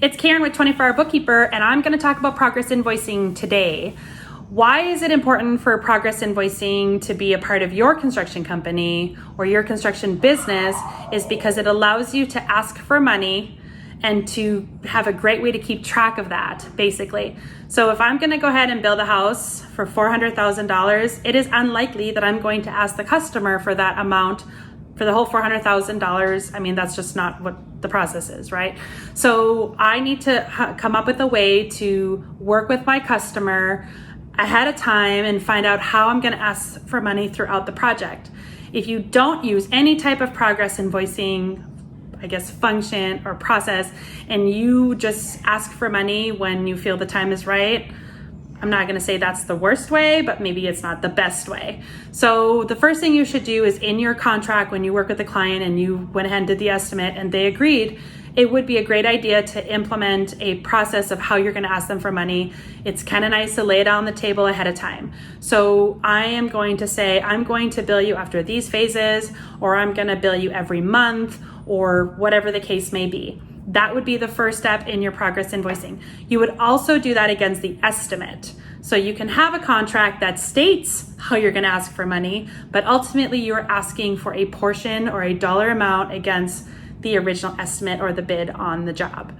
It's Karen with 24 Hour Bookkeeper, and I'm going to talk about progress invoicing today. Why is it important for progress invoicing to be a part of your construction company or your construction business? Is because it allows you to ask for money and to have a great way to keep track of that, basically. So if I'm gonna go ahead and build a house for $400,000, it is unlikely that I'm going to ask the customer for that amount for the whole $400,000. I mean, that's just not what the process is, right? So I need to come up with a way to work with my customer ahead of time and find out how I'm gonna ask for money throughout the project. If you don't use any type of progress invoicing, I guess, function or process, and you just ask for money when you feel the time is right, I'm not gonna say that's the worst way, but maybe it's not the best way. So the first thing you should do is in your contract, when you work with a client and you went ahead and did the estimate and they agreed, it would be a great idea to implement a process of how you're gonna ask them for money. It's kind of nice to lay it on the table ahead of time. So I am going to say, I'm going to bill you after these phases, or I'm gonna bill you every month, or whatever the case may be. That would be the first step in your progress invoicing. You would also do that against the estimate. So you can have a contract that states how you're gonna ask for money, but ultimately you're asking for a portion or a dollar amount against the original estimate or the bid on the job.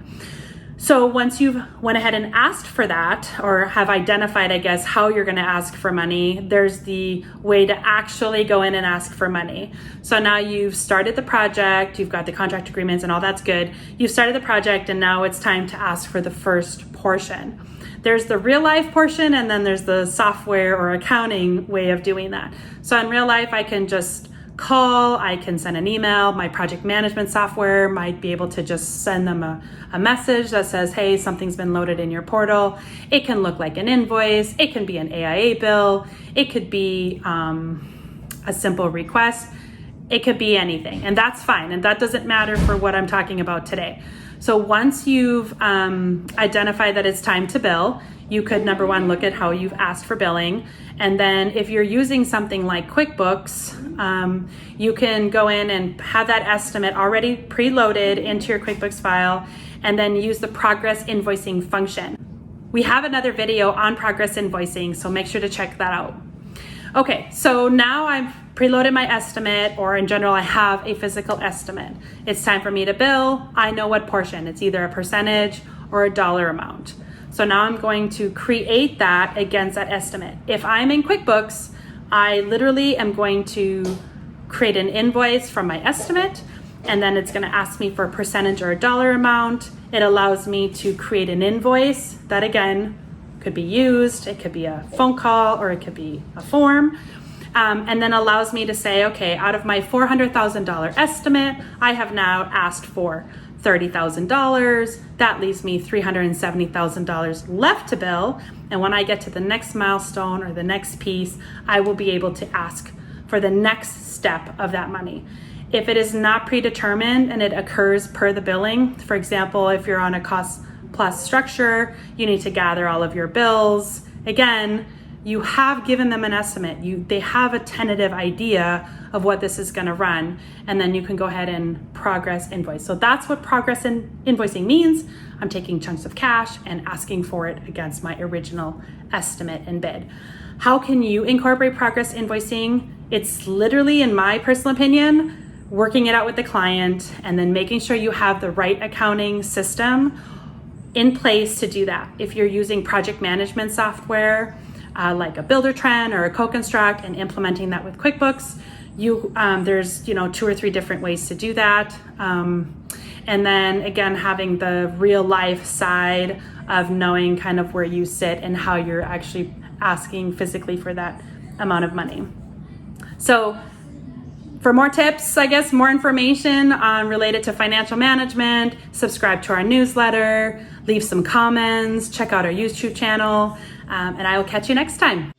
So once you've went ahead and asked for that, or have identified, I guess, how you're gonna ask for money, there's the way to actually go in and ask for money. So now you've started the project, you've got the contract agreements and all that's good. You've started the project and now it's time to ask for the first portion. There's the real life portion and then there's the software or accounting way of doing that. So in real life, I can just call, I can send an email. My project management software might be able to just send them a message that says, hey, something's been loaded in your portal. It can look like an invoice. It can be an AIA bill. It could be a simple request. It could be anything, and that's fine. And that doesn't matter for what I'm talking about today. So once you've identified that it's time to bill, you could, number one, look at how you've asked for billing. And then if you're using something like QuickBooks, you can go in and have that estimate already preloaded into your QuickBooks file and then use the progress invoicing function. We have another video on progress invoicing, so make sure to check that out. Okay, so now I've preloaded my estimate, or in general, I have a physical estimate. It's time for me to bill. I know what portion. It's either a percentage or a dollar amount. So now I'm going to create that against that estimate. If I'm in QuickBooks, I literally am going to create an invoice from my estimate, and then it's gonna ask me for a percentage or a dollar amount. It allows me to create an invoice that, again, could be used. It could be a phone call or it could be a form. And then allows me to say, okay, out of my $400,000 estimate, I have now asked for $30,000. That leaves me $370,000 left to bill. And when I get to the next milestone or the next piece, I will be able to ask for the next step of that money. If it is not predetermined and it occurs per the billing, for example, if you're on a cost plus structure, you need to gather all of your bills. Again, you have given them an estimate. They have a tentative idea of what this is gonna run, and then you can go ahead and progress invoice. So that's what progress invoicing means. I'm taking chunks of cash and asking for it against my original estimate and bid. How can you incorporate progress invoicing? It's literally, in my personal opinion, working it out with the client and then making sure you have the right accounting system in place to do that. If you're using project management software, like a Buildertrend or a CoConstruct, and implementing that with QuickBooks, there's 2 or 3 different ways to do that. And then again, having the real life side of knowing kind of where you sit and how you're actually asking physically for that amount of money. So for more tips, I guess, more information related to financial management, subscribe to our newsletter, leave some comments, check out our YouTube channel, and I will catch you next time.